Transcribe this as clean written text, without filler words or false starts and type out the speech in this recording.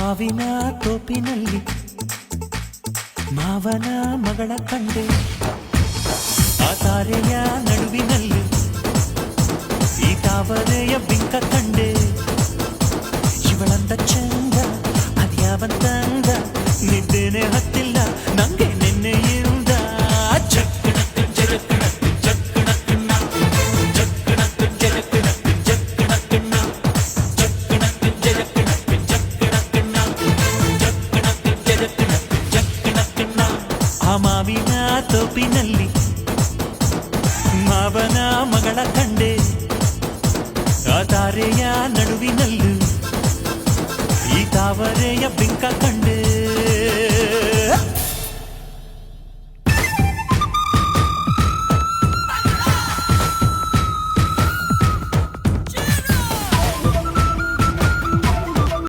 ಮಾವಿನ ತೋಪಿನಲ್ಲಿ ಮಾವನ ಮಗಳ ಕಂಡೆ, ಆ ತಾರೆಯ ನಡುವಿನಲ್ಲಿ ಈ ತಾವರೆಯ ಬಿಂಕ ಕಂಡೆ. ಇವಳಂದ ಚಂದ ಅದ್ಯಾವಂತಂದ, ನಿದ್ದೇನೆ ಹತ್ತಿಲ್ಲ ನಂಗೆ ನಿನ್ನೆಯಿಂದ. ಮಾವಿನ ತೋಪಿನಲ್ಲಿ ಮಾವನ ಮಗಳ ಕಂಡೆ, ಆ ತಾರೆಯ ನಡುವಿನಲ್ಲೂ ಈ ತಾವರೆಯ ಬಿಂಕ ಕಂಡೆ.